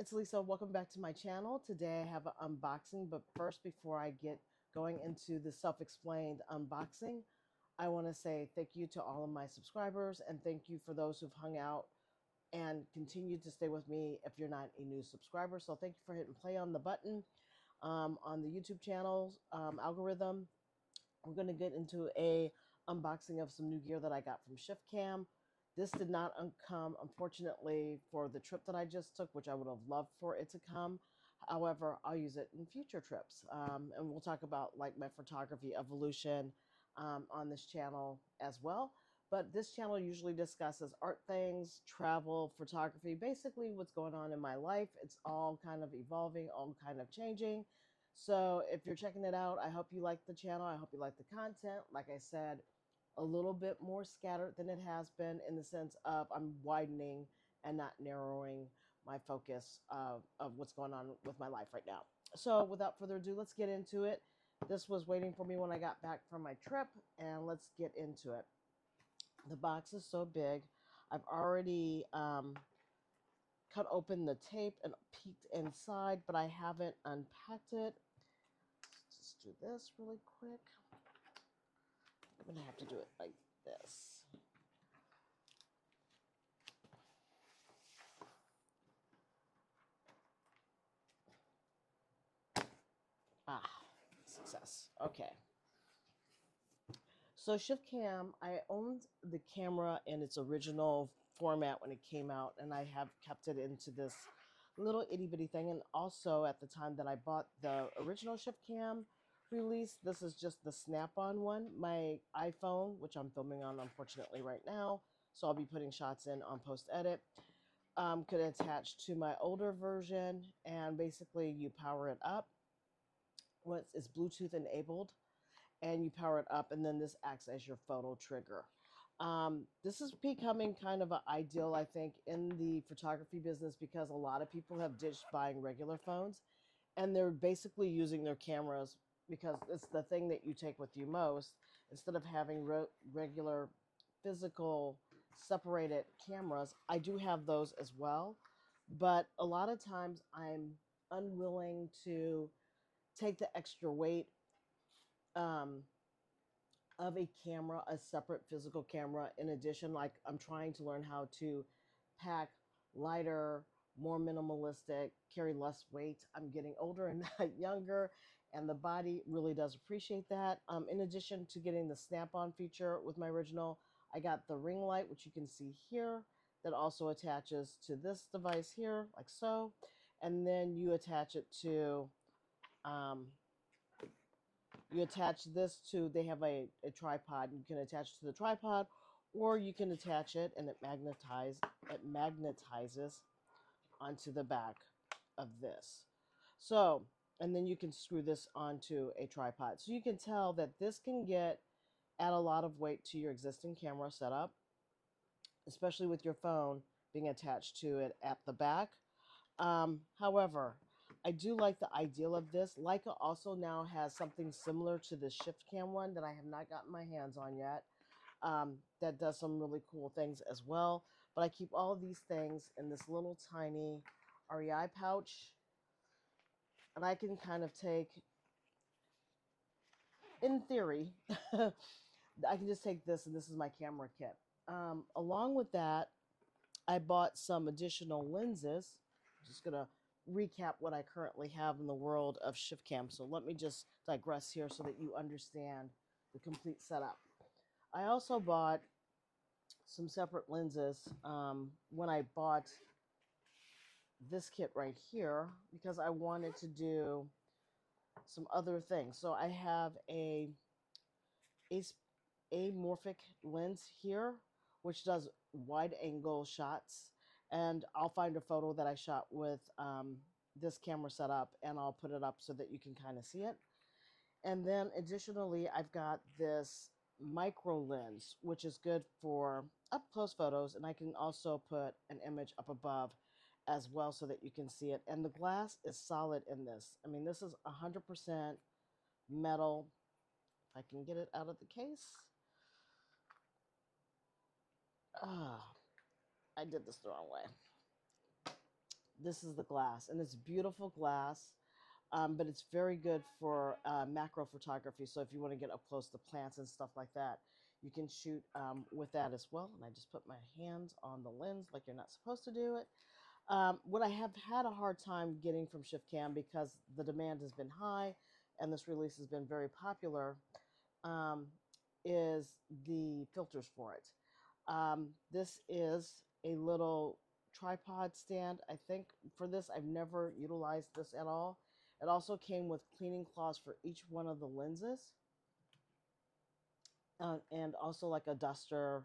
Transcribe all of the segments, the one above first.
it's Lisa. Welcome back to my channel. Today I have an unboxing, but first, before I get going into the self-explained unboxing, I want to say thank you to all of my subscribers and thank you for those who've hung out and continue to stay with me if you're not a new subscriber. So thank you for hitting play on the button on the YouTube channel algorithm. We're going to get into a unboxing of some new gear that I got from ShiftCam. This did not come, unfortunately, for the trip that I just took, which I would have loved for it to come. However, I'll use it in future trips. And we'll talk about like my photography evolution on this channel as well. But this channel usually discusses art things, travel, photography, basically what's going on in my life. It's all kind of evolving, all kind of changing. So if you're checking it out, I hope you like the channel. I hope you like the content. Like I said, a little bit more scattered than it has been in the sense of I'm widening and not narrowing my focus of what's going on with my life right now. So without further ado, let's get into it. This was waiting for me when I got back from my trip, and let's get into it. The box is so big. I've already cut open the tape and peeked inside, but I haven't unpacked it. Let's do this really quick. I'm going to have to do it like this. Success. Okay. So ShiftCam, I owned the camera in its original format when it came out, and I have kept it into this little itty bitty thing. And also at the time that I bought the original ShiftCam release, this is just the snap-on one. My iPhone, which I'm filming on unfortunately right now, so I'll be putting shots in on post-edit, could attach to my older version, and basically you power it up. Once it's Bluetooth enabled, and you power it up, and then this acts as your photo trigger. This is becoming kind of an ideal, I think, in the photography business because a lot of people have ditched buying regular phones, and they're basically using their cameras because it's the thing that you take with you most. Instead of having regular physical separated cameras, I do have those as well, but a lot of times I'm unwilling to take the extra weight of a camera, a separate physical camera. In addition, like I'm trying to learn how to pack lighter, more minimalistic, carry less weight. I'm getting older and not younger, and the body really does appreciate that. In addition to getting the snap-on feature with my original, I got the ring light, which you can see here, that also attaches to this device here, like so. And then you attach it to you attach this to, they have a tripod. You can attach to the tripod, or you can attach it and it magnetizes onto the back of this. So, and then you can screw this onto a tripod. So you can tell that this can add a lot of weight to your existing camera setup, especially with your phone being attached to it at the back. However, I do like the ideal of this. Leica also now has something similar to the ShiftCam one that I have not gotten my hands on yet. That does some really cool things as well. But I keep all of these things in this little tiny REI pouch. And I can kind of take, in theory, I can just take this, and this is my camera kit. Along with that, I bought some additional lenses. I'm just going to recap what I currently have in the world of ShiftCam. So let me just digress here so that you understand the complete setup. I also bought some separate lenses when I bought this kit right here because I wanted to do some other things. So I have a amorphic lens here, which does wide angle shots, and I'll find a photo that I shot with this camera setup, and I'll put it up so that you can kind of see it. And then additionally, I've got this micro lens, which is good for up close photos, and I can also put an image up above as well so that you can see it. And the glass is solid in this. I mean, this is 100% metal. If I can get it out of the case. I did this the wrong way. This is the glass, and it's beautiful glass, but it's very good for macro photography. So if you want to get up close to plants and stuff like that, you can shoot with that as well. And I just put my hands on the lens like you're not supposed to do it. What I have had a hard time getting from ShiftCam, because the demand has been high and this release has been very popular, um, is the filters for it. This is a little tripod stand. I think for this, I've never utilized this at all. It also came with cleaning cloths for each one of the lenses, and also like a duster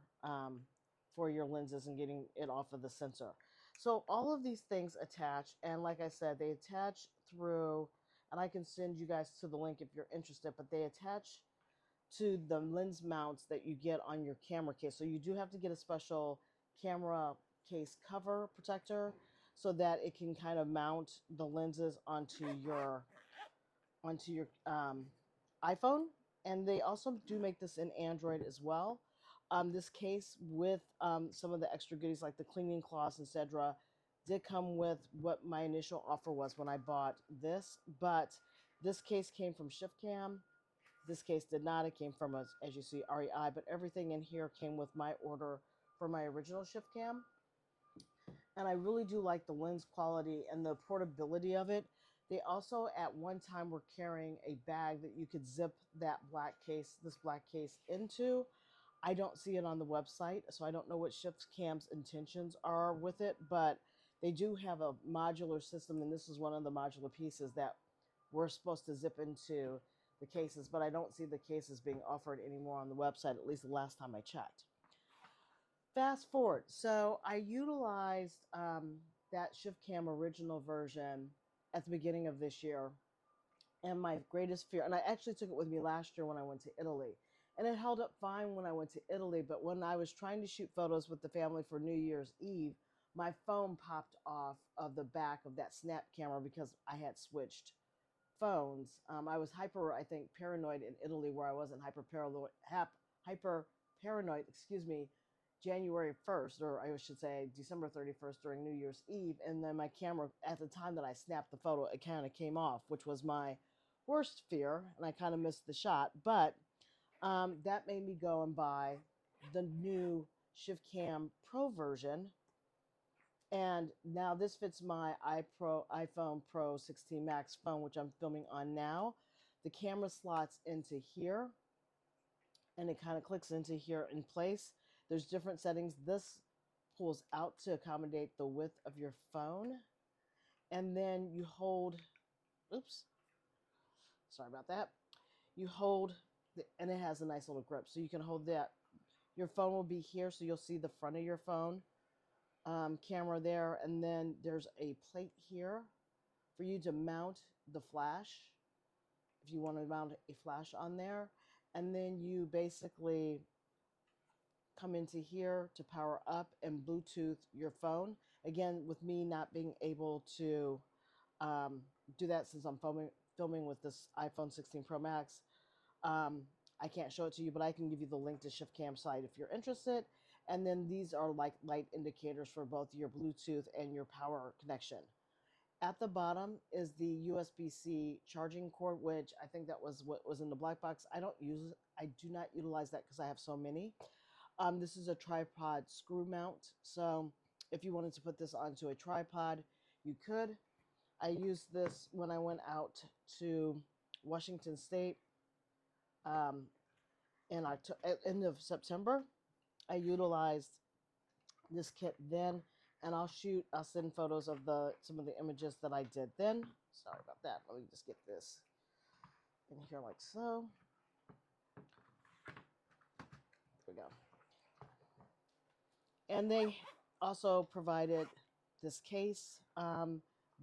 for your lenses and getting it off of the sensor. So all of these things attach, and like I said, they attach through, and I can send you guys to the link if you're interested, but they attach to the lens mounts that you get on your camera case. So you do have to get a special camera case cover protector so that it can kind of mount the lenses onto your iPhone. And they also do make this in Android as well. This case with some of the extra goodies like the cleaning cloths, etc., did come with what my initial offer was when I bought this. But this case came from ShiftCam. This case did not. It came from, as you see, REI, but everything in here came with my order for my original ShiftCam. And I really do like the lens quality and the portability of it. They also, at one time, were carrying a bag that you could zip this black case into. I don't see it on the website, so I don't know what ShiftCam's intentions are with it, but they do have a modular system, and this is one of the modular pieces that we're supposed to zip into the cases, but I don't see the cases being offered anymore on the website, at least the last time I checked. Fast forward. So I utilized that ShiftCam original version at the beginning of this year. And my greatest fear, and I actually took it with me last year when I went to Italy. And it held up fine when I went to Italy, but when I was trying to shoot photos with the family for New Year's Eve, my phone popped off of the back of that snap camera because I had switched phones. I was I think, paranoid in Italy, where I wasn't hyper paranoid, excuse me, January 1st, or I should say December 31st during New Year's Eve. And then my camera, at the time that I snapped the photo, it kind of came off, which was my worst fear. And I kind of missed the shot. But that made me go and buy the new ShiftCam Pro version. And now this fits my iPhone Pro 16 Max phone, which I'm filming on now. The camera slots into here, and it kind of clicks into here in place. There's different settings. This pulls out to accommodate the width of your phone. And then you hold, oops, sorry about that. You hold, and it has a nice little grip. So you can hold that. Your phone will be here, so you'll see the front of your phone. Camera there, and then there's a plate here for you to mount the flash if you want to mount a flash on there. And then you basically come into here to power up and Bluetooth your phone. Again, with me not being able to do that since I'm filming with this iPhone 16 Pro Max, I can't show it to you, but I can give you the link to ShiftCam site if you're interested. And then these are like light indicators for both your Bluetooth and your power connection. At the bottom is the USB-C charging cord, which I think that was what was in the black box. I do not utilize that because I have so many. This is a tripod screw mount. So if you wanted to put this onto a tripod, you could. I used this when I went out to Washington State in end of September. I utilized this kit then, and I'll send photos of some of the images that I did then. Sorry about that. Let me just get this in here like so. There we go. And they also provided this case.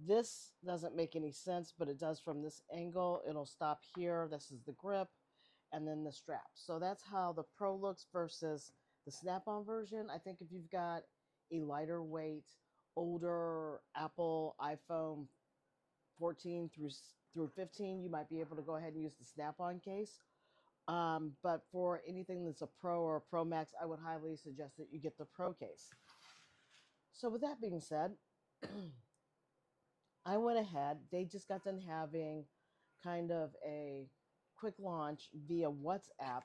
This doesn't make any sense, but it does from this angle. It'll stop here. This is the grip, and then the strap. So that's how the Pro looks versus the snap-on version. I think if you've got a lighter weight, older Apple iPhone 14 through 15, you might be able to go ahead and use the snap-on case. But for anything that's a Pro or a Pro Max, I would highly suggest that you get the Pro case. So with that being said, I went ahead. They just got done having kind of a quick launch via WhatsApp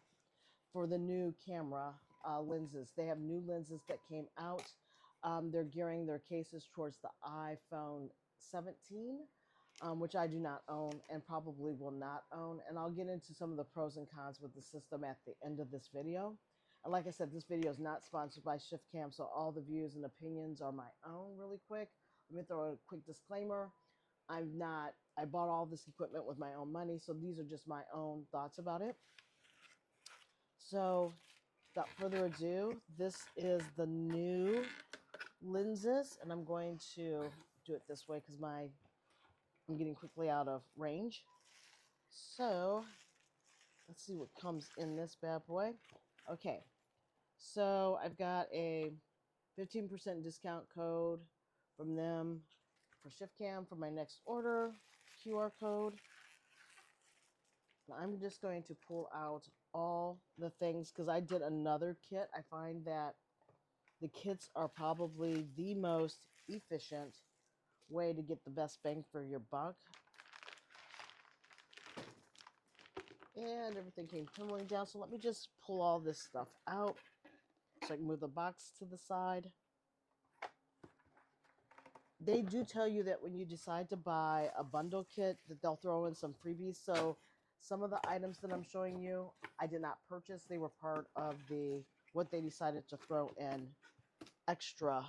for the new camera lenses. They have new lenses that came out. They're gearing their cases towards the iPhone 17, which I do not own and probably will not own. And I'll get into some of the pros and cons with the system at the end of this video. And like I said, this video is not sponsored by ShiftCam, so all the views and opinions are my own really quick. Let me throw a quick disclaimer. I bought all this equipment with my own money, so these are just my own thoughts about it. So without further ado, this is the new lenses, and I'm going to do it this way because I'm getting quickly out of range. So let's see what comes in this bad boy. Okay, so I've got a 15% discount code from them for ShiftCam for my next order, QR code. I'm just going to pull out all the things because I did another kit. I find that the kits are probably the most efficient way to get the best bang for your buck. And everything came tumbling down. So let me just pull all this stuff out so I can move the box to the side. They do tell you that when you decide to buy a bundle kit that they'll throw in some freebies. So some of the items that I'm showing you, I did not purchase. They were part of what they decided to throw in extra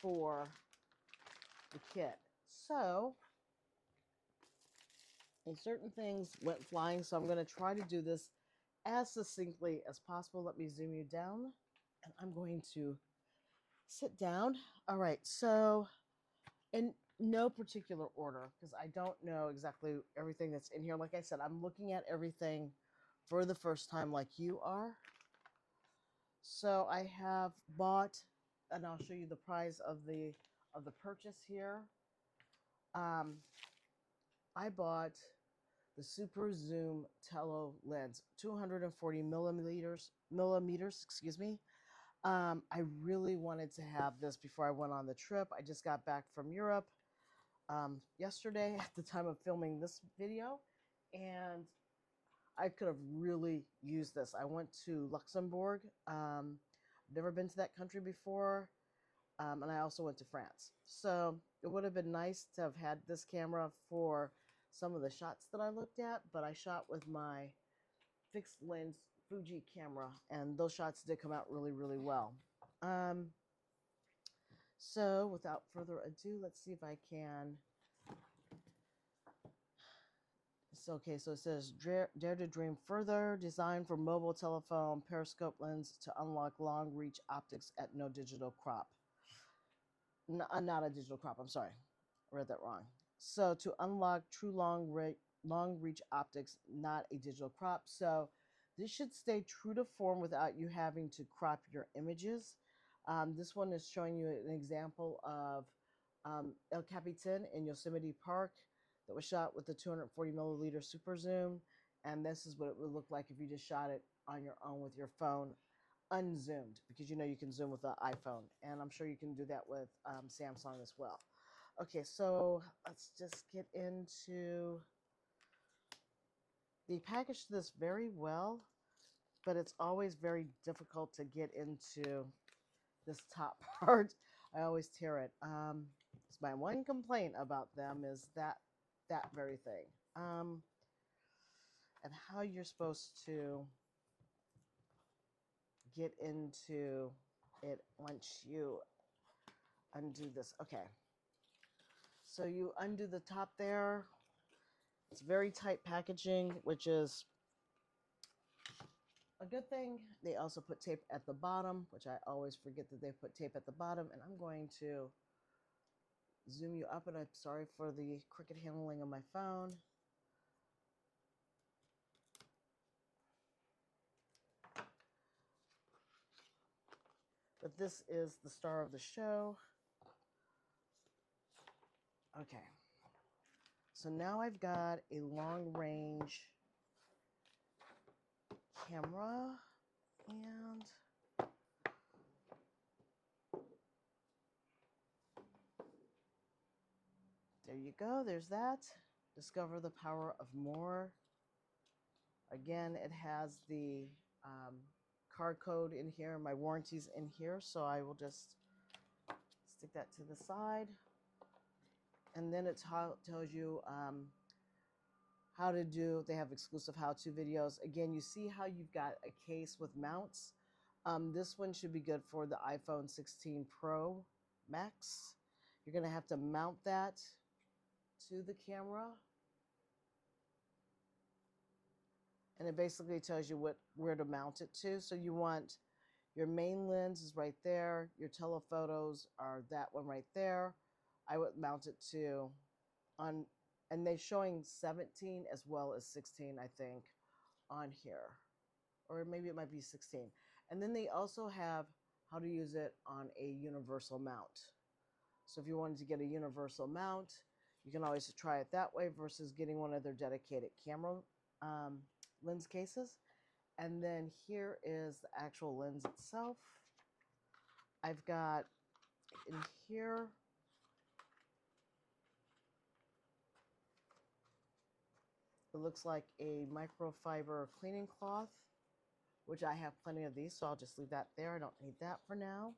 for the kit. So certain things went flying, so I'm going to try to do this as succinctly as possible. Let me zoom you down, and I'm going to sit down. All right, so in no particular order, because I don't know exactly everything that's in here. Like I said, I'm looking at everything for the first time like you are. So I have bought, and I'll show you the price of the purchase here. I bought the Super Zoom Tele lens, 240 millimeters, excuse me. I really wanted to have this before I went on the trip. I just got back from Europe yesterday at the time of filming this video, and I could have really used this. I went to Luxembourg. Never been to that country before, and I also went to France. So it would have been nice to have had this camera for some of the shots that I looked at, but I shot with my fixed lens Fuji camera, and those shots did come out really, really well. So without further ado, let's see if I can. It's okay, so it says, Dare to dream further, designed for mobile telephone periscope lens to unlock long reach optics at no digital crop. Not a digital crop, I'm sorry. I read that wrong. So to unlock true long reach optics, not a digital crop. So this should stay true to form without you having to crop your images. This one is showing you an example of El Capitan in Yosemite Park that was shot with the 240 milliliter super zoom. And this is what it would look like if you just shot it on your own with your phone, unzoomed, because you know you can zoom with the iPhone, and I'm sure you can do that with Samsung as well. Okay, so let's just get into. They packaged this very well, but it's always very difficult to get into this top part. I always tear it. It's my one complaint about them is that very thing. And how you're supposed to get into it once you undo this. Okay, so you undo the top there. It's very tight packaging, which is a good thing. They also put tape at the bottom, which I always forget that they put tape at the bottom. And I'm going to zoom you up, and I'm sorry for the crooked handling of my phone. But this is the star of the show. Okay. So now I've got a long range camera, and you go. There's that. Discover the power of more. Again, it has the card code in here. My warranty's in here, so I will just stick that to the side. And then it tells you how to do, they have exclusive how-to videos. Again, you see how you've got a case with mounts. This one should be good for the iPhone 16 Pro Max. You're going to have to mount that to the camera. And it basically tells you where to mount it to. So you want your main lens is right there. Your telephotos are that one right there. I would mount it to and they're showing 17 as well as 16, I think, on here. Or maybe it might be 16. And then they also have how to use it on a universal mount. So if you wanted to get a universal mount, you can always try it that way versus getting one of their dedicated camera lens cases. And then here is the actual lens itself. I've got in here it looks like a microfiber cleaning cloth, which I have plenty of these, so I'll just leave that there. I don't need that for now.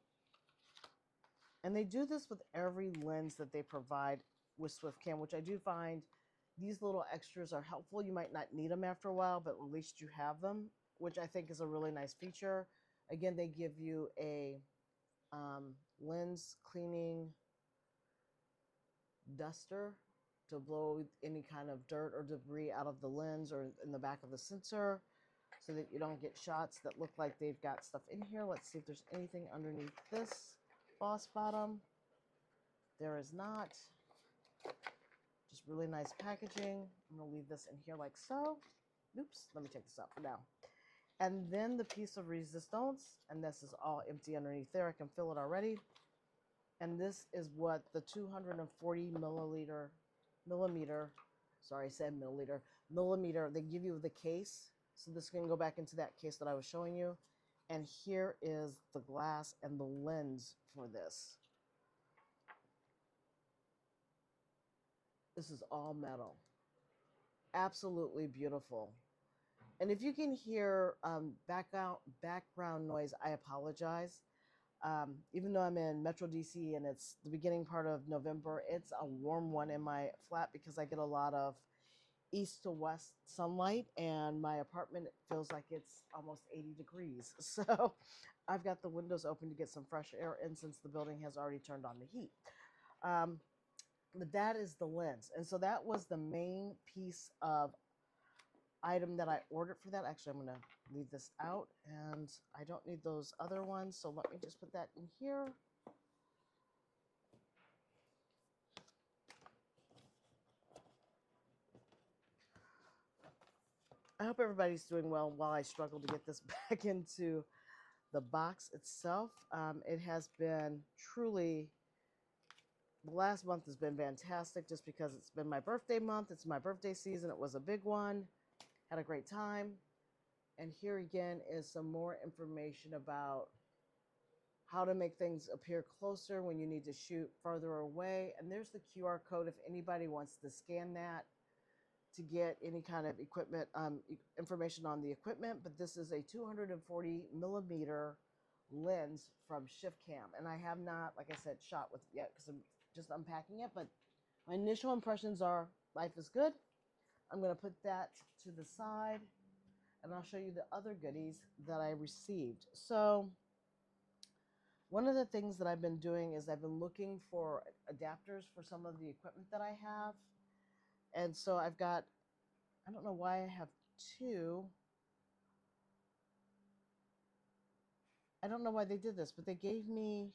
And they do this with every lens that they provide with SwiftCam, which I do find these little extras are helpful. You might not need them after a while, but at least you have them, which I think is a really nice feature. Again, they give you a lens cleaning duster to blow any kind of dirt or debris out of the lens or in the back of the sensor so that you don't get shots that look like they've got stuff in here. Let's see if there's anything underneath this boss bottom. There is not. Just really nice packaging. I'm going to leave this in here like so. Oops, let me take this out for now. And then the piece of resistance, and this is all empty underneath there. I can feel it already. And this is what the 240 millimeter, sorry, I said milliliter, millimeter, they give you the case. So this can go back into that case that I was showing you. And here is the glass and the lens for this. This is all metal. Absolutely beautiful. And if you can hear background noise, I apologize. Even though I'm in Metro DC and it's the beginning part of November, it's a warm one in my flat because I get a lot of east to west sunlight and my apartment feels like it's almost 80 degrees. So I've got the windows open to get some fresh air in since the building has already turned on the heat. But that is the lens. And so that was the main piece of item that I ordered for that. Actually, I'm going to leave this out and I don't need those other ones. So let me just put that in here. I hope everybody's doing well while I struggle to get this back into the box itself. It has been truly, the last month has been fantastic just because it's been my birthday month. It's my birthday season. It was a big one. Had a great time. And here again is some more information about how to make things appear closer when you need to shoot further away. And there's the QR code if anybody wants to scan that to get any kind of equipment, information on the equipment. But this is a 240 millimeter lens from ShiftCam. And I have not, like I said, shot with it yet because I'm just unpacking it. But my initial impressions are life is good. I'm going to put that to the side and I'll show you the other goodies that I received. So one of the things that I've been doing is I've been looking for adapters for some of the equipment that I have. And so I've got, I don't know why I have two. I don't know why they did this, but they gave me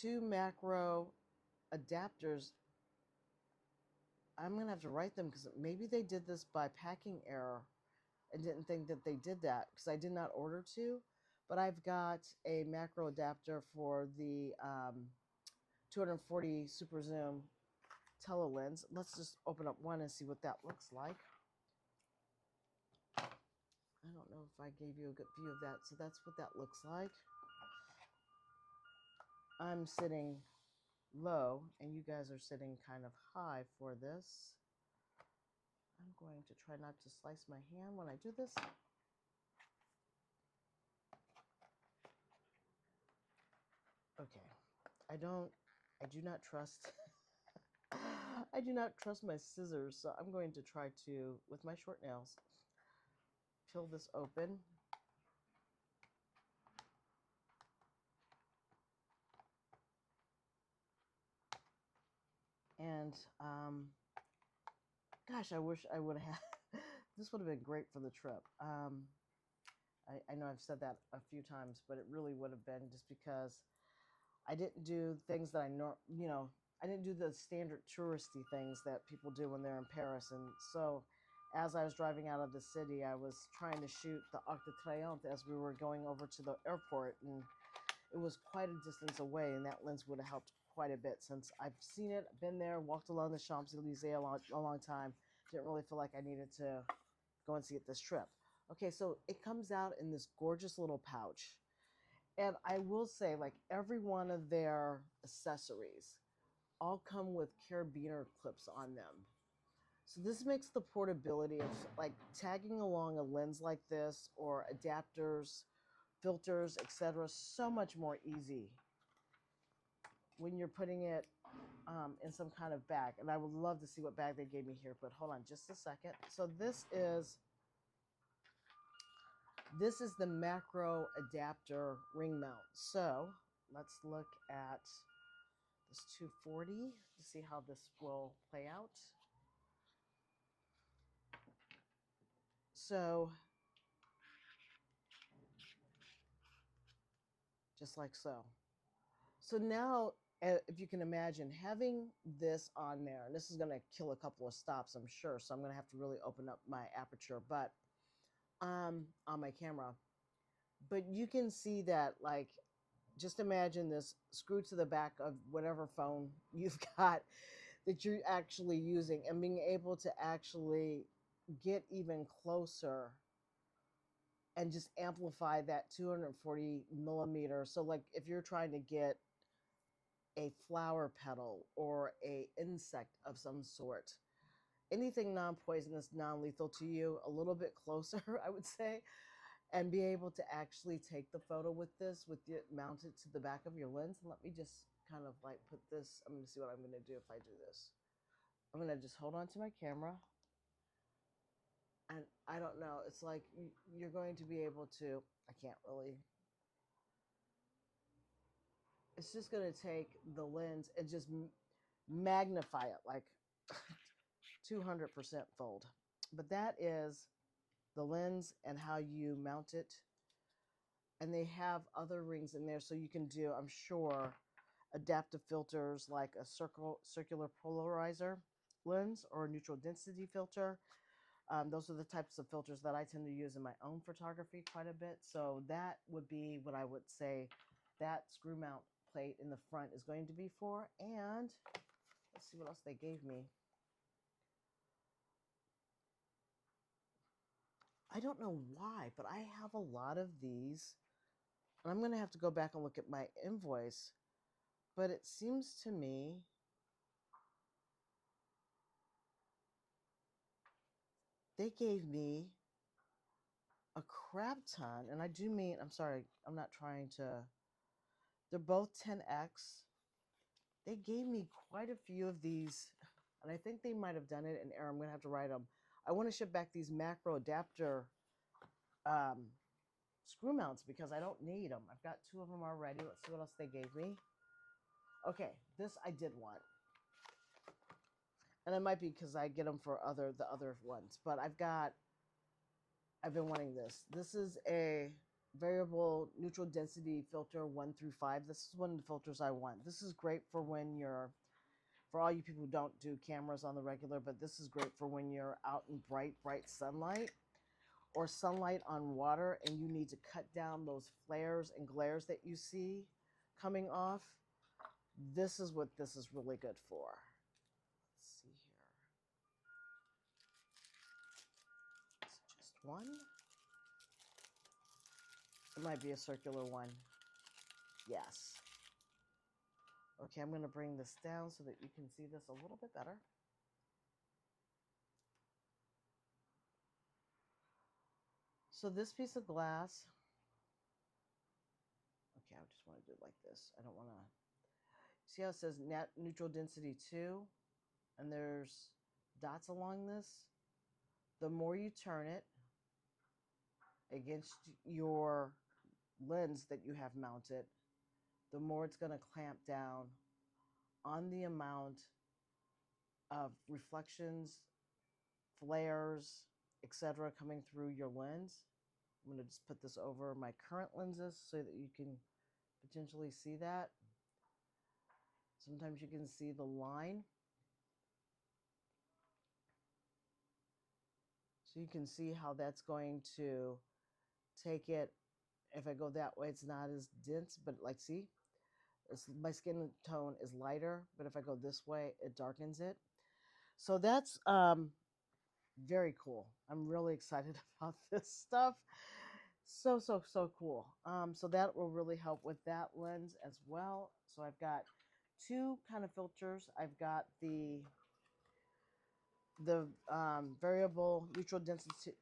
two macro adapters. I'm going to have to write them because maybe they did this by packing error and didn't think that they did that because I did not order two. But I've got a macro adapter for the 240 super zoom telelens. Let's just open up one and see what that looks like. I don't know if I gave you a good view of that. So that's what that looks like. I'm sitting low and you guys are sitting kind of high for this. I'm going to try not to slice my hand when I do this. Okay, I do not trust, I do not trust my scissors, so I'm going to try to, with my short nails, peel this open. And, gosh, I wish I would have, this would have been great for the trip. I know I've said that a few times, but it really would have been just because I didn't do things that I didn't do the standard touristy things that people do when they're in Paris. And so as I was driving out of the city, I was trying to shoot the Arc de Triomphe as we were going over to the airport. And it was quite a distance away, and that lens would have helped quite a bit since I've seen it, been there, walked along the Champs-Elysees a long time. Didn't really feel like I needed to go and see it this trip. Okay, so it comes out in this gorgeous little pouch. And I will say, like, every one of their accessories all come with carabiner clips on them. So this makes the portability of like tagging along a lens like this or adapters, filters, etc. so much more easy when you're putting it in some kind of bag. And I would love to see what bag they gave me here, but hold on just a second. So this is the macro adapter ring mount. So let's look at this 240 to see how this will play out. So just like so. So now, if you can imagine having this on there, and this is going to kill a couple of stops, I'm sure. So I'm going to have to really open up my aperture, but on my camera. But you can see that, like, just imagine this screwed to the back of whatever phone you've got that you're actually using, and being able to actually get even closer and just amplify that 240 millimeter. So like if you're trying to get a flower petal or a insect of some sort, anything non-poisonous, non-lethal to you, a little bit closer, I would say, and be able to actually take the photo with this, with it mounted to the back of your lens. And let me just kind of like put this, I'm going to see what I'm going to do if I do this. I'm going to just hold on to my camera. And I don't know, it's like you're going to be able to, I can't really, it's just going to take the lens and just magnify it like 200% fold. But that is the lens and how you mount it. And they have other rings in there, so you can do, I'm sure, adaptive filters like a circular polarizer lens or a neutral density filter. Those are the types of filters that I tend to use in my own photography quite a bit. So that would be what I would say that screw mount plate in the front is going to be for. And let's see what else they gave me. I don't know why, but I have a lot of these. And I'm going to have to go back and look at my invoice. But it seems to me they gave me a crap ton. And I do mean, I'm sorry, I'm not trying to. They're both 10X. They gave me quite a few of these. And I think they might have done it in error. I'm going to have to write them. I want to ship back these macro adapter screw mounts because I don't need them. I've got 2 of them already. Let's see what else they gave me. Okay, this I did want. And it might be because I get them for the other ones. But I've been wanting this. This is a variable neutral density filter 1 through 5. This is one of the filters I want. This is great for when you're, for all you people who don't do cameras on the regular, but this is great for when you're out in bright sunlight or sunlight on water and you need to cut down those flares and glares that you see coming off. This is what this is really good for. Let's see here. It's just one. It might be a circular one. Yes. Okay, I'm going to bring this down so that you can see this a little bit better. So this piece of glass, okay, I just want to do it like this. I don't want to, see how it says neutral density 2, and there's dots along this? The more you turn it against your lens that you have mounted, the more it's going to clamp down on the amount of reflections, flares, etc. coming through your lens. I'm going to just put this over my current lenses so that you can potentially see that. Sometimes you can see the line. So you can see how that's going to take it. If I go that way, it's not as dense, but like, see, my skin tone is lighter, but if I go this way, it darkens it. So that's very cool. I'm really excited about this stuff. So cool. So that will really help with that lens as well. So I've got two kind of filters. I've got the variable neutral density,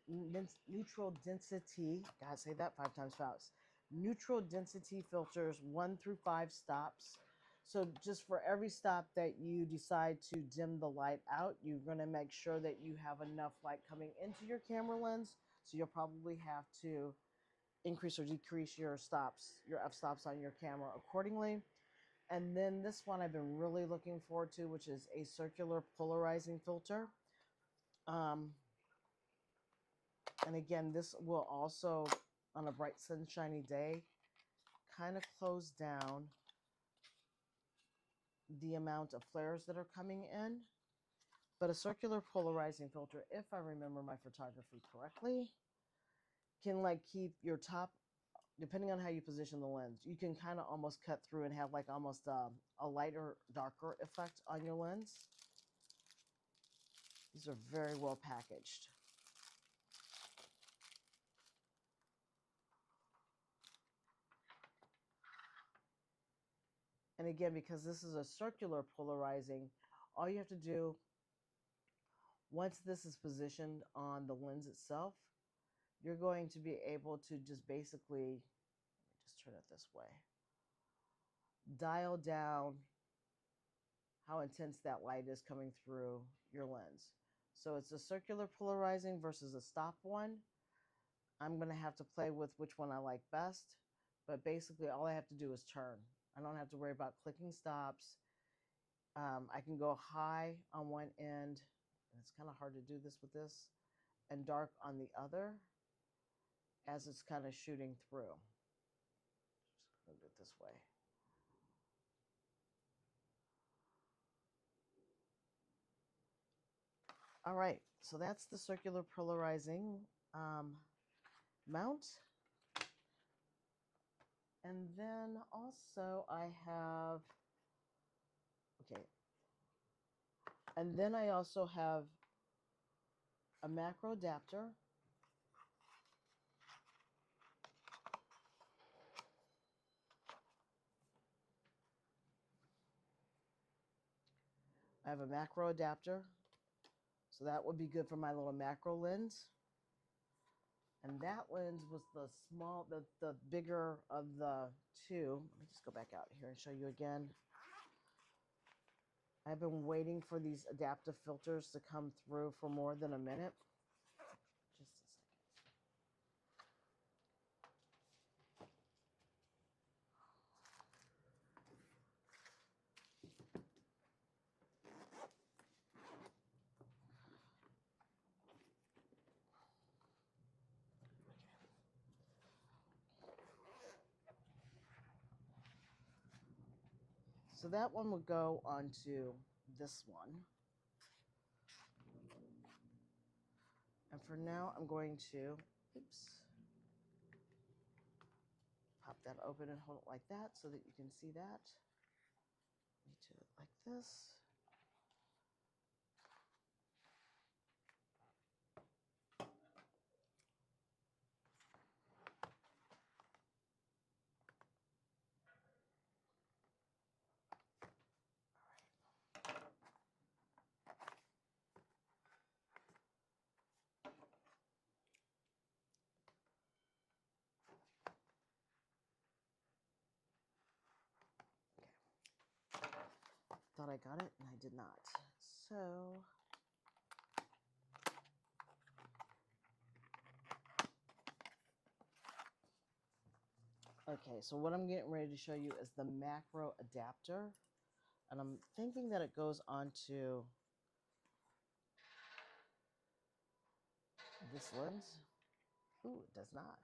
gotta say that 5 times fast, neutral density filters 1 through 5 stops. So just for every stop that you decide to dim the light out, you're going to make sure that you have enough light coming into your camera lens. So you'll probably have to increase or decrease your stops, your f-stops on your camera accordingly. And then this one I've been really looking forward to, which is a circular polarizing filter. And again, this will also, on a bright sunshiny day, kind of close down the amount of flares that are coming in. But a circular polarizing filter, if I remember my photography correctly, can like keep your top, depending on how you position the lens, you can kind of almost cut through and have like almost a lighter, darker effect on your lens. These are very well packaged. And again, because this is a circular polarizing, all you have to do, once this is positioned on the lens itself, you're going to be able to just basically, let me just turn it this way, dial down how intense that light is coming through your lens. So it's a circular polarizing versus a stop one. I'm going to have to play with which one I like best, but basically all I have to do is turn. I don't have to worry about clicking stops. I can go high on one end, and it's kind of hard to do this with this, and dark on the other as it's kind of shooting through. Just going to do it this way. All right, so that's the circular polarizing mount. And then also I have, okay, and then I also have a macro adapter. I have a macro adapter, so that would be good for my little macro lens. And that lens was the small, the bigger of the two. Let me just go back out here and show you again. I've been waiting for these adaptive filters to come through for more than a minute. Just a second. So that one will go onto this one. And for now, I'm going to, oops, pop that open and hold it like that so that you can see that. Let me do it like this. I got it, and I did not. So okay, so what I'm getting ready to show you is the macro adapter, and I'm thinking that it goes onto this lens. Ooh, it does not.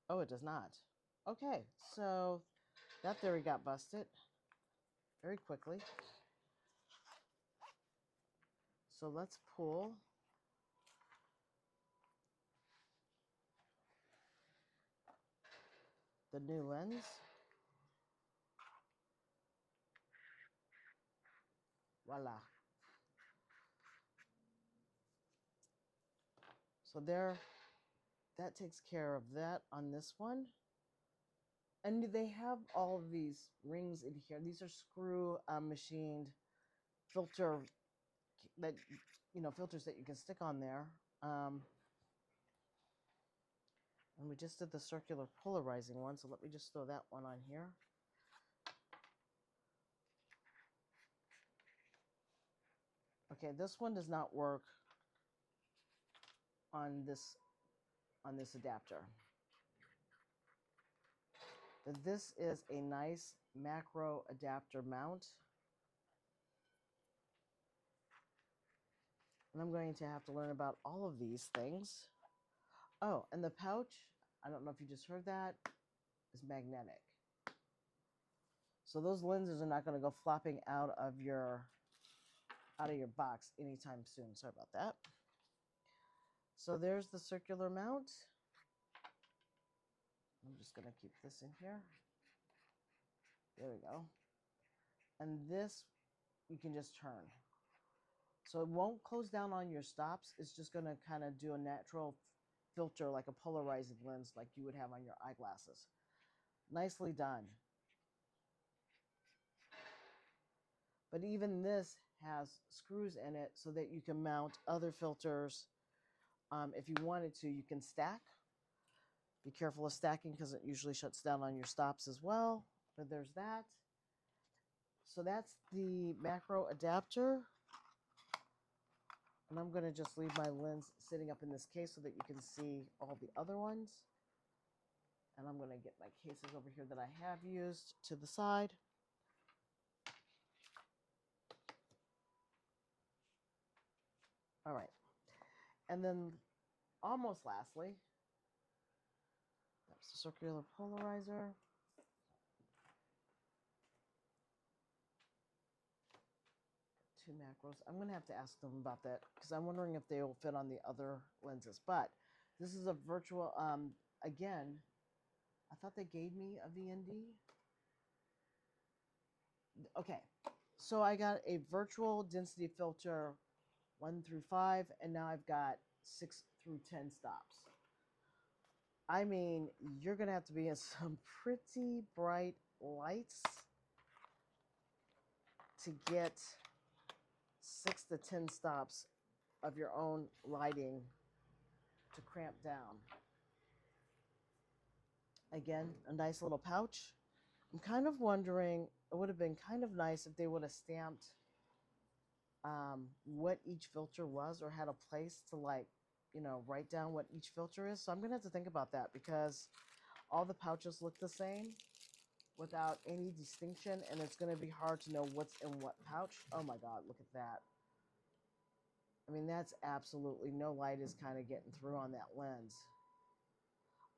Oh, it does not. Okay, so that theory got busted very quickly. So let's pull the new lens. Voila. So there, that takes care of that on this one. And they have all of these rings in here. These are screw machined filter that, filters that you can stick on there. And we just did the circular polarizing one, so let me just throw that one on here. Okay, this one does not work on this adapter. But this is a nice macro adapter mount. And I'm going to have to learn about all of these things. Oh, and the pouch, I don't know if you just heard that, is magnetic. So those lenses are not going to go flopping out of your box anytime soon. Sorry about that. So there's the circular mount. I'm just going to keep this in here. There we go. And this you can just turn. So it won't close down on your stops. It's just going to kind of do a natural filter, like a polarizing lens like you would have on your eyeglasses. Nicely done. But even this has screws in it so that you can mount other filters. If you wanted to, you can stack. Be careful of stacking because it usually shuts down on your stops as well. But there's that. So that's the macro adapter. And I'm going to just leave my lens sitting up in this case so that you can see all the other ones. And I'm going to get my cases over here that I have used to the side. All right. And then almost lastly, that's the circular polarizer. Two macros. I'm going to have to ask them about that because I'm wondering if they will fit on the other lenses. But this is a virtual, again, I thought they gave me a VND. Okay, so I got a virtual density filter 1 through 5, and now I've got 6 through 10 stops. I mean, you're going to have to be in some pretty bright lights to get 6 to 10 stops of your own lighting to cramp down. Again, a nice little pouch. I'm kind of wondering, it would have been kind of nice if they would have stamped what each filter was, or had a place to, like, write down what each filter is. So I'm going to have to think about that because all the pouches look the same without any distinction, and it's going to be hard to know what's in what pouch. Oh my God, look at that. I mean, that's absolutely, no light is kind of getting through on that lens.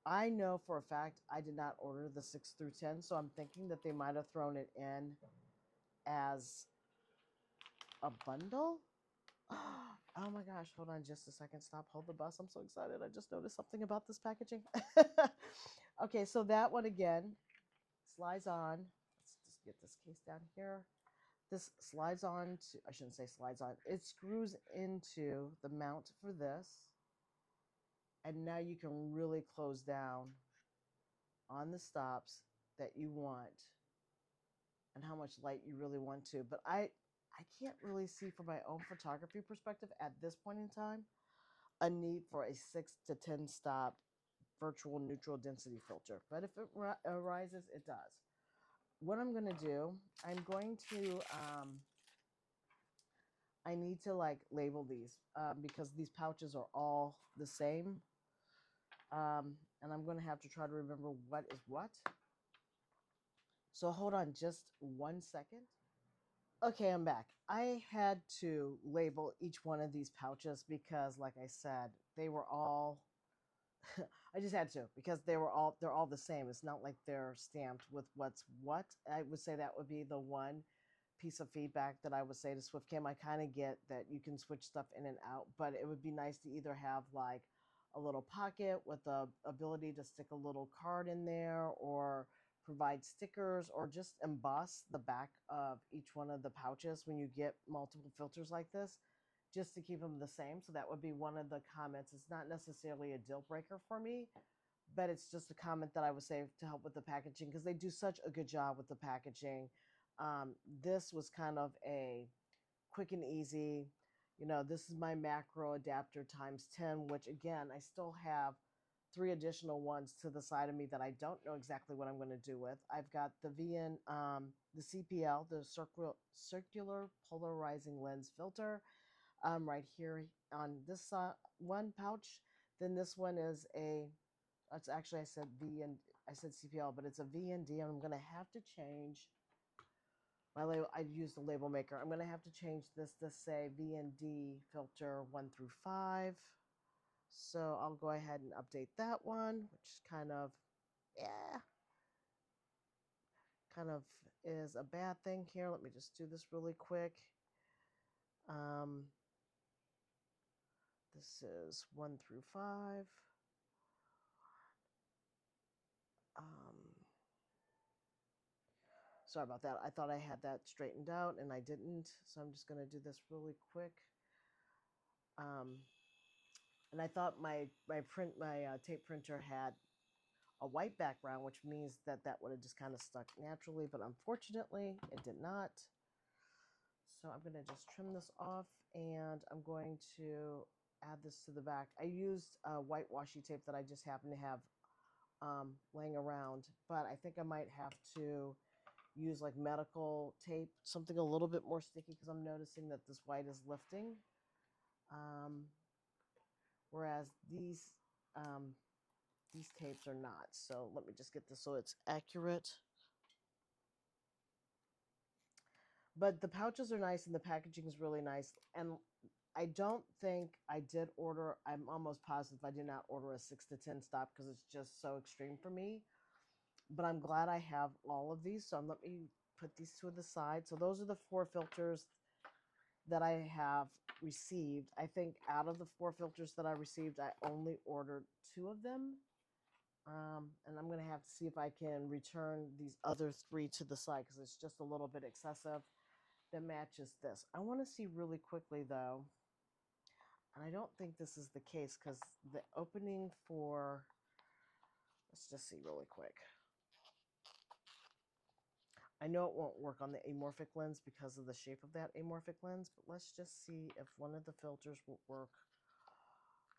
I know for a fact I did not order the 6 through 10, so I'm thinking that they might have thrown it in as a bundle. Oh my gosh, hold on just a second. Stop, hold the bus. I'm so excited. I just noticed something about this packaging. Okay, so that one again slides on. Let's just get this case down here. This slides on to, I shouldn't say slides on, it screws into the mount for this. And now you can really close down on the stops that you want and how much light you really want to. But I can't really see from my own photography perspective at this point in time a need for a 6 to 10 stop virtual neutral density filter. But if it arises, it does. What I'm going to do, I'm going to, I need to like label these because these pouches are all the same. And I'm going to have to try to remember what is what. So hold on just 1 second. Okay, I'm back. I had to label each one of these pouches because, like I said, they were all I just had to because they're all the same. It's not like they're stamped with what's what. I would say that would be the one piece of feedback that I would say to SwiftCam. I kind of get that you can switch stuff in and out, but it would be nice to either have like a little pocket with the ability to stick a little card in there, or provide stickers, or just emboss the back of each one of the pouches when you get multiple filters like this, just to keep them the same. So that would be one of the comments. It's not necessarily a deal breaker for me, but it's just a comment that I would say to help with the packaging, because they do such a good job with the packaging. This was kind of a quick and easy, this is my macro adapter times 10, which again, I still have 3 additional ones to the side of me that I don't know exactly what I'm going to do with. I've got the the CPL, the circular polarizing lens filter, right here on this one pouch. Then this one is it's actually, I said CPL, but it's a VND, and I'm going to have to change my label. I used the label maker. I'm going to have to change this to say VND filter 1 through 5. So I'll go ahead and update that one, which kind of, yeah, kind of is a bad thing here. Let me just do this really quick. This is 1 through 5. Sorry about that. I thought I had that straightened out, and I didn't. So I'm just going to do this really quick. And I thought my tape printer had a white background, which means that would have just kind of stuck naturally, but unfortunately it did not. So I'm going to just trim this off, and I'm going to add this to the back. I used white washi tape that I just happen to have laying around, but I think I might have to use like medical tape, something a little bit more sticky, because I'm noticing that this white is lifting. Whereas these tapes are not. So let me just get this so it's accurate. But the pouches are nice, and the packaging is really nice. And I don't think I did order, I'm almost positive I did not order a 6 to 10 stop, because it's just so extreme for me. But I'm glad I have all of these. So let me put these to the side. So those are the 4 filters that I have received. I think out of the 4 filters that I received, I only ordered 2 of them. And I'm going to have to see if I can return these other 3 to the side, because it's just a little bit excessive that matches this. I want to see really quickly, though, and I don't think this is the case, because the opening for, let's just see really quick. I know it won't work on the amorphic lens because of the shape of that amorphic lens, but let's just see if one of the filters will work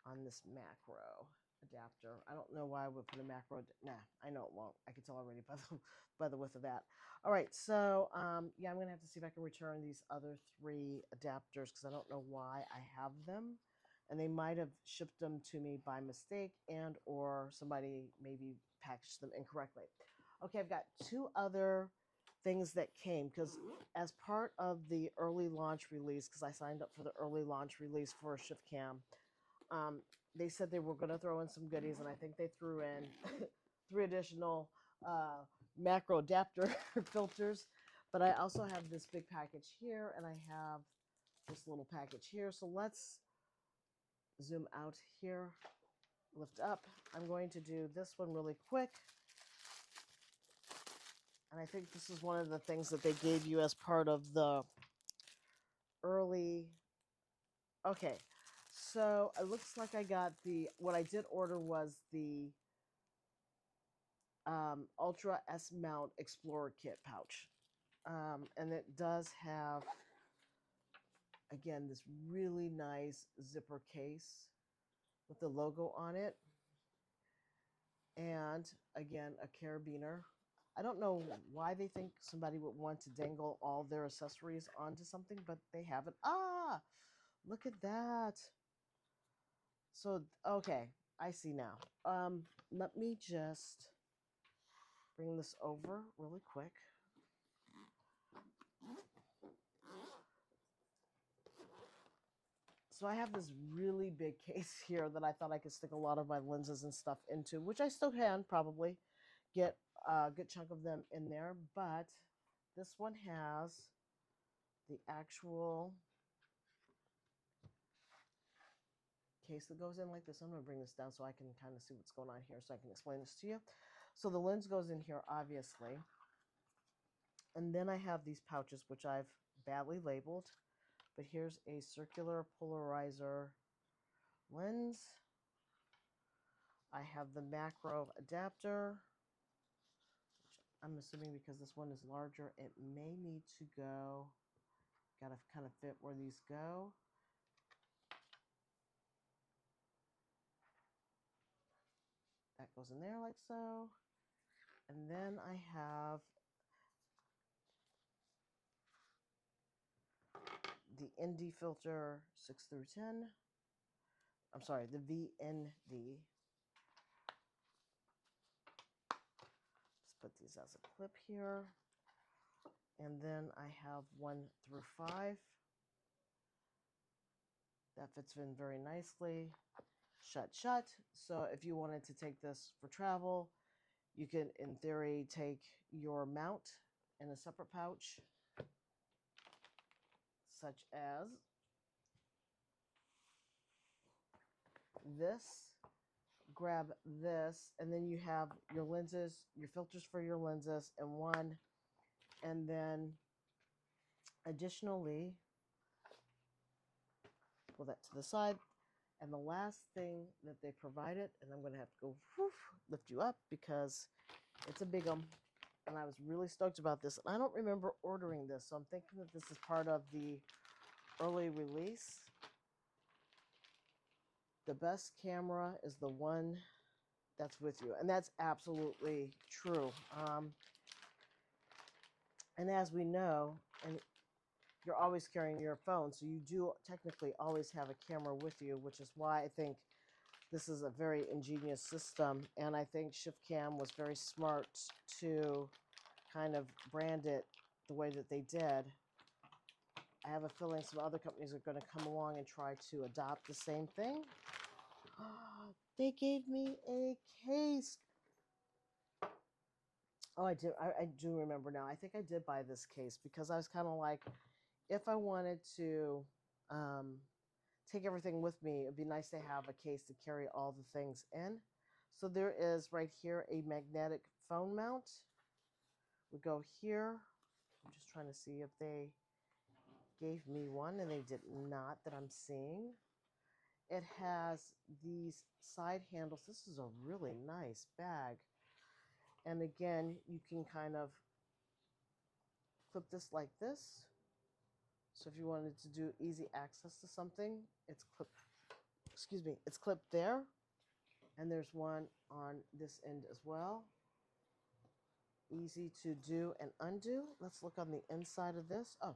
on this macro adapter. I don't know why I would put a macro. Nah, I know it won't. I can tell already by the width of that. All right, so yeah, I'm gonna have to see if I can return these other 3 adapters, because I don't know why I have them, and they might have shipped them to me by mistake, and or somebody maybe packaged them incorrectly. Okay, I've got 2 other things that came, because as part of the early launch release, because I signed up for the early launch release for ShiftCam, they said they were going to throw in some goodies, and I think they threw in 3 additional macro adapter filters. But I also have this big package here, and I have this little package here. So let's zoom out here, lift up. I'm going to do this one really quick. And I think this is one of the things that they gave you as part of the early. Okay, so it looks like I got what I did order was the Ultra S Mount Explorer Kit pouch. And it does have, again, this really nice zipper case with the logo on it. And again, a carabiner. I don't know why they think somebody would want to dangle all their accessories onto something, but they have it. Ah, look at that. So, okay, I see now. Let me just bring this over really quick. So I have this really big case here that I thought I could stick a lot of my lenses and stuff into, which I still can probably get a good chunk of them in there. But this one has the actual case that goes in like this. I'm going to bring this down so I can kind of see what's going on here so I can explain this to you. So the lens goes in here, obviously. And then I have these pouches, which I've badly labeled. But here's a circular polarizer lens. I have the macro adapter, which I'm assuming because this one is larger, it may need to go. Got to kind of fit where these go. That goes in there like so. And then I have the ND filter 6 through 10. I'm sorry, the VND. Let's put these as a clip here. And then I have 1 through 5. That fits in very nicely. Shut, shut. So if you wanted to take this for travel, you can, in theory, take your mount in a separate pouch, such as this. Grab this, and then you have your lenses, your filters for your lenses in one. And then additionally, pull that to the side. And the last thing that they provided, and I'm going to have to go lift you up because it's a big one. And I was really stoked about this. And I don't remember ordering this, so I'm thinking that this is part of the early release. The best camera is the one that's with you. And that's absolutely true. And as we know, and you're always carrying your phone, so you do technically always have a camera with you, which is why I think this is a very ingenious system. And I think ShiftCam was very smart to kind of brand it the way that they did. I have a feeling some other companies are going to come along and try to adopt the same thing. They gave me a case. Oh, I do remember now. I think I did buy this case because I was kind of like, if I wanted to take everything with me, it'd be nice to have a case to carry all the things in. So there is right here a magnetic phone mount. We go here. I'm just trying to see if they gave me one, and they did not that I'm seeing. It has these side handles. This is a really nice bag. And again, you can kind of clip this like this. So if you wanted to do easy access to something, it's clipped, excuse me, it's clipped there. And there's one on this end as well. Easy to do and undo. Let's look on the inside of this. Oh,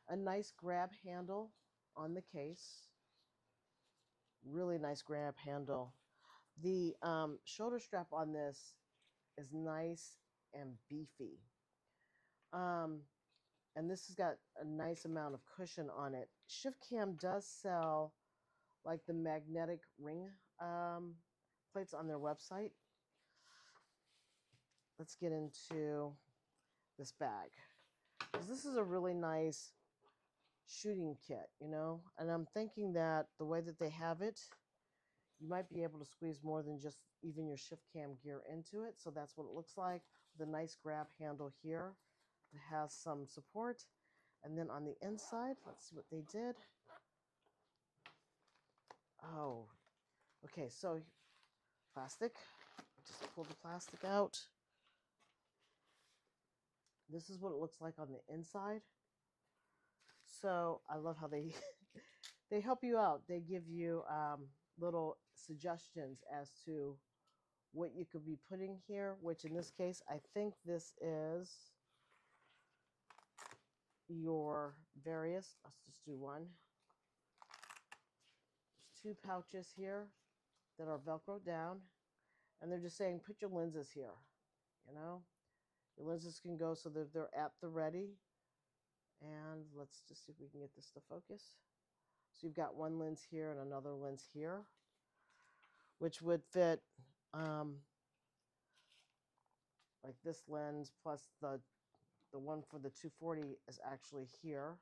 a nice grab handle on the case. Really nice grab handle. The shoulder strap on this is nice and beefy. And this has got a nice amount of cushion on it. ShiftCam does sell like the magnetic ring plates on their website. Let's get into this bag, because this is a really nice shooting kit, you know, and I'm thinking that the way that they have it, you might be able to squeeze more than just even your ShiftCam gear into it. So that's what it looks like, with a nice grab handle here that has some support. And then on the inside, let's see what they did. Oh, okay, so plastic. Just pull the plastic out. This is what it looks like on the inside. So I love how they they help you out. They give you little suggestions as to what you could be putting here, which in this case, I think this is your various, let's just do one. There's 2 pouches here that are Velcro down, and they're just saying put your lenses here, you know. Your lenses can go so that they're at the ready. And let's just see if we can get this to focus. So you've got one lens here and another lens here, which would fit like this lens, plus the one for the 240 is actually here.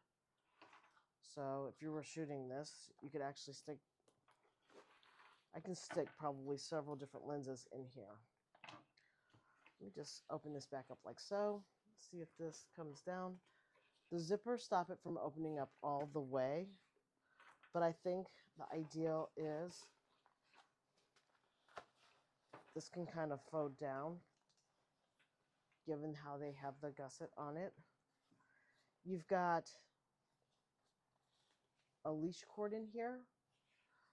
So if you were shooting this, you could actually stick, I can stick probably several different lenses in here. Let me just open this back up like so. See if this comes down. The zippers stop it from opening up all the way, but I think the ideal is this can kind of fold down, given how they have the gusset on it. You've got a leash cord in here.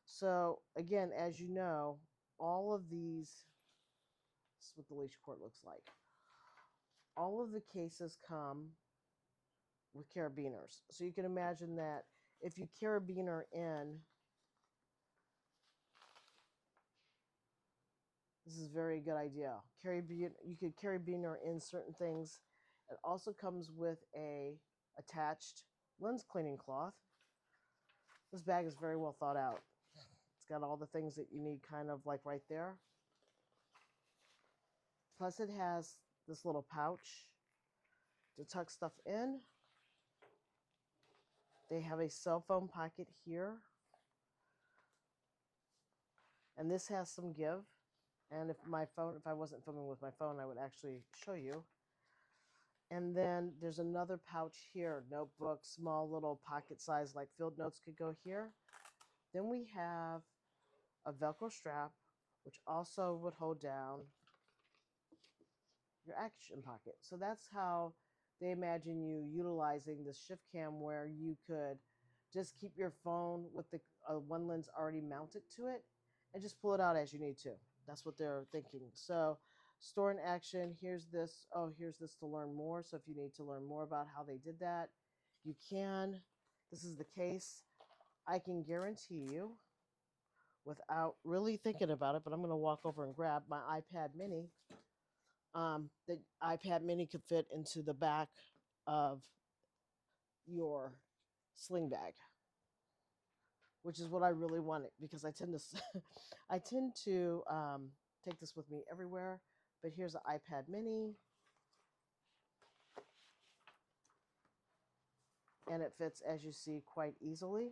So again, as you know, all of these, this is what the leash cord looks like. All of the cases come with carabiners. So you can imagine that if you carabiner in, this is a very good idea. You could carabiner in certain things. It also comes with a attached lens cleaning cloth. This bag is very well thought out. It's got all the things that you need kind of like right there. Plus it has this little pouch to tuck stuff in. They have a cell phone pocket here. And this has some give. And if I wasn't filming with my phone, I would actually show you. And then there's another pouch here, notebook, small little pocket size, like field notes could go here. Then we have a Velcro strap, which also would hold down your action pocket. So that's how they imagine you utilizing the ShiftCam, where you could just keep your phone with the one lens already mounted to it and just pull it out as you need to. That's what they're thinking. So store in action, here's this to learn more. So if you need to learn more about how they did that, you can. This is the case. I can guarantee you, without really thinking about it, but I'm going to walk over and grab my iPad mini. The iPad mini could fit into the back of your sling bag, which is what I really wanted, because I tend to take this with me everywhere. But here's an iPad mini, and it fits, as you see, quite easily.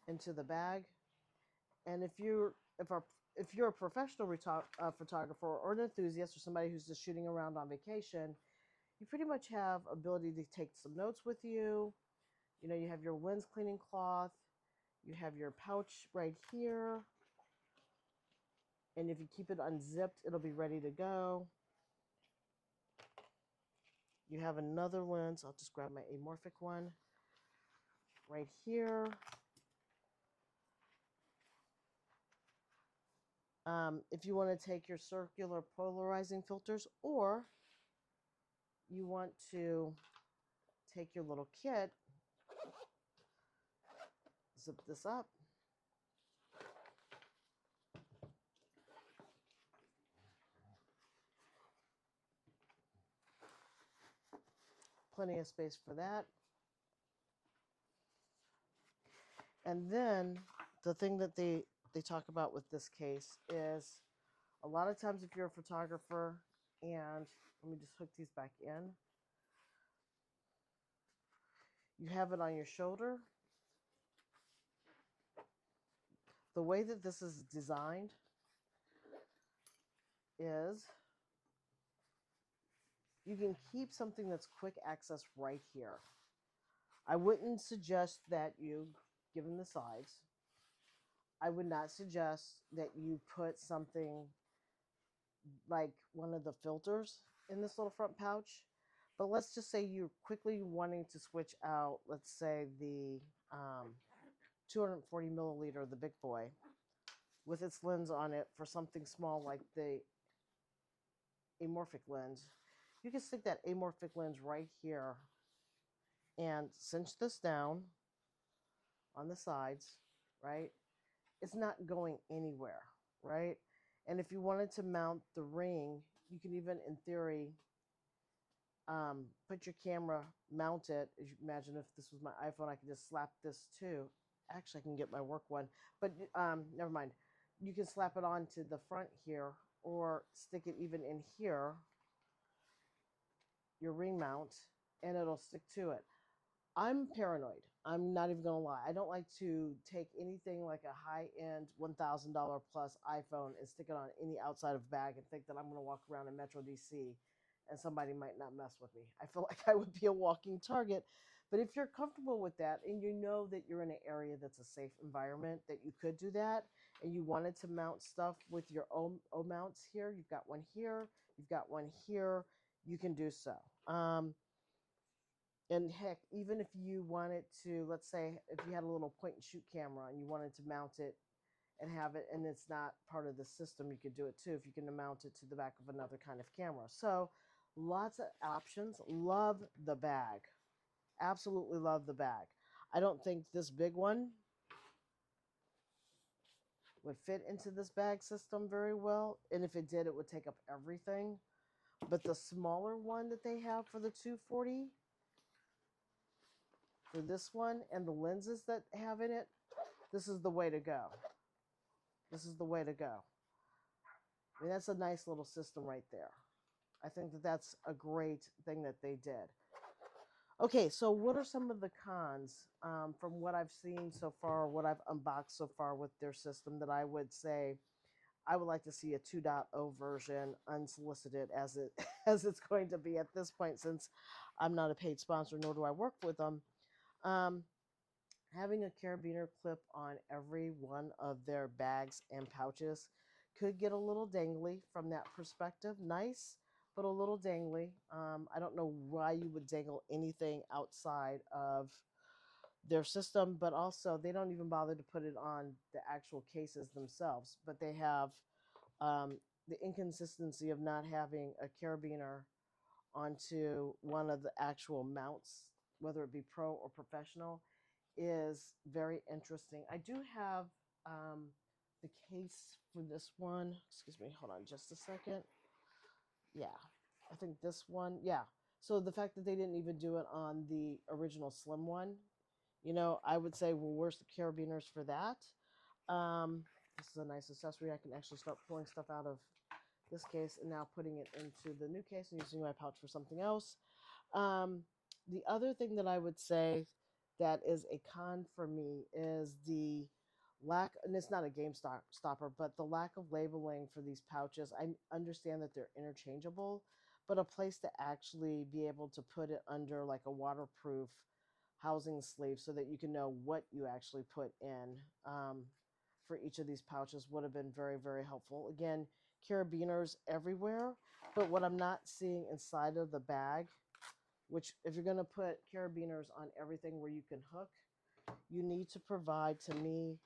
Into the bag. And if you're a professional photographer or an enthusiast or somebody who's just shooting around on vacation, you pretty much have ability to take some notes with you. You know, you have your lens cleaning cloth, you have your pouch right here, and if you keep it unzipped, it'll be ready to go. You have another lens. I'll just grab my amorphic one right here. If you want to take your circular polarizing filters, or you want to take your little kit, zip this up, plenty of space for that. And then the thing that they talk about with this case is, a lot of times if you're a photographer, and let me just hook these back in, you have it on your shoulder. The way that this is designed is you can keep something that's quick access right here. I wouldn't suggest that you, given the size, I would not suggest that you put something like one of the filters in this little front pouch. But let's just say you're quickly wanting to switch out, let's say, the 240 milliliter, the big boy, with its lens on it for something small like the amorphic lens. You can stick that amorphic lens right here and cinch this down on the sides, right? It's not going anywhere, right? And if you wanted to mount the ring, you can even, in theory, put your camera, mount it. As you imagine, if this was my iPhone, I could just slap this too. Actually, I can get my work one, but never mind. You can slap it onto the front here, or stick it even in here, your ring mount, and it'll stick to it. I'm paranoid. I'm not even going to lie. I don't like to take anything like a high-end $1,000 plus iPhone and stick it on any outside of bag and think that I'm going to walk around in Metro DC and somebody might not mess with me. I feel like I would be a walking target. But if you're comfortable with that and you know that you're in an area that's a safe environment, that you could do that, and you wanted to mount stuff with your own mounts here, you've got one here, you've got one here, you can do so. And heck, even if you wanted to, let's say, if you had a little point and shoot camera and you wanted to mount it and have it, and it's not part of the system, you could do it too if you can mount it to the back of another kind of camera. So lots of options. Love the bag. Absolutely love the bag. I don't think this big one would fit into this bag system very well. And if it did, it would take up everything. But the smaller one that they have for the 240, for this one, and the lenses that have in it, this is the way to go. This is the way to go. I mean, that's a nice little system right there. I think that that's a great thing that they did. Okay, so what are some of the cons from what I've seen so far, what I've unboxed so far with their system that I would say I would like to see a 2.0 version unsolicited as it as it's going to be at this point, since I'm not a paid sponsor, nor do I work with them. Having a carabiner clip on every one of their bags and pouches could get a little dangly from that perspective. Nice, but a little dangly. I don't know why you would dangle anything outside of their system, but also they don't even bother to put it on the actual cases themselves. But they have the inconsistency of not having a carabiner onto one of the actual mounts, whether it be pro or professional, is very interesting. I do have the case for this one. Excuse me, hold on just a second. Yeah, I think this one, yeah. So the fact that they didn't even do it on the original slim one, you know, I would say, well, where's the carabiners for that? This is a nice accessory. I can actually start pulling stuff out of this case and now putting it into the new case and using my pouch for something else. The other thing that I would say that is a con for me is the lack, and it's not a game stopper, but the lack of labeling for these pouches. I understand that they're interchangeable, but a place to actually be able to put it under like a waterproof housing sleeve so that you can know what you actually put in for each of these pouches would have been very, very helpful. Again, carabiners everywhere, but what I'm not seeing inside of the bag, which if you're going to put carabiners on everything where you can hook, you need to provide to me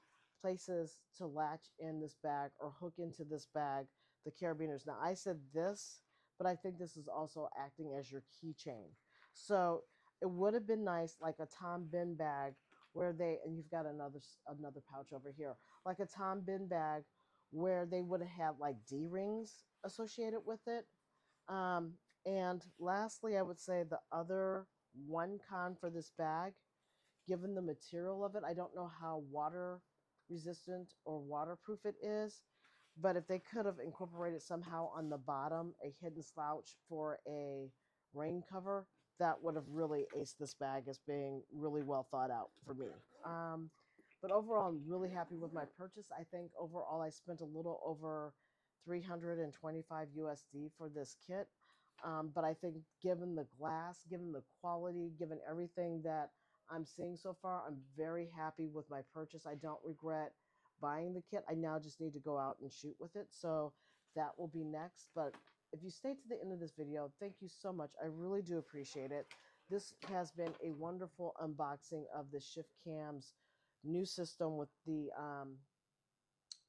places to latch in this bag or hook into this bag the carabiners. Now I said this, but I think this is also acting as your keychain. So it would have been nice, like a Tom bin bag, where they, and you've got another pouch over here, like a Tom bin bag where they would have had like D-rings associated with it. And lastly, I would say the other one con for this bag, given the material of it, I don't know how water resistant or waterproof it is, but if they could have incorporated somehow on the bottom a hidden slouch for a rain cover, that would have really aced this bag as being really well thought out for me. But overall, I'm really happy with my purchase. I think overall I spent a little over 325 USD for this kit. But I think given the glass, given the quality, given everything that I'm seeing so far, I'm very happy with my purchase. I don't regret buying the kit. I now just need to go out and shoot with it. So that will be next. But if you stay to the end of this video, thank you so much. I really do appreciate it. This has been a wonderful unboxing of the ShiftCam's new system with the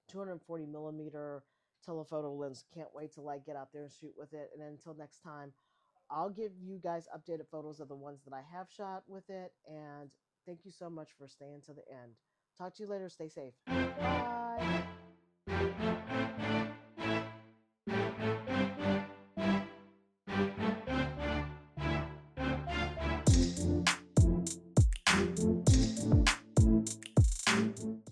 240 millimeter telephoto lens. Can't wait till I get out there and shoot with it. And until next time, I'll give you guys updated photos of the ones that I have shot with it. And thank you so much for staying to the end. Talk to you later. Stay safe. Bye.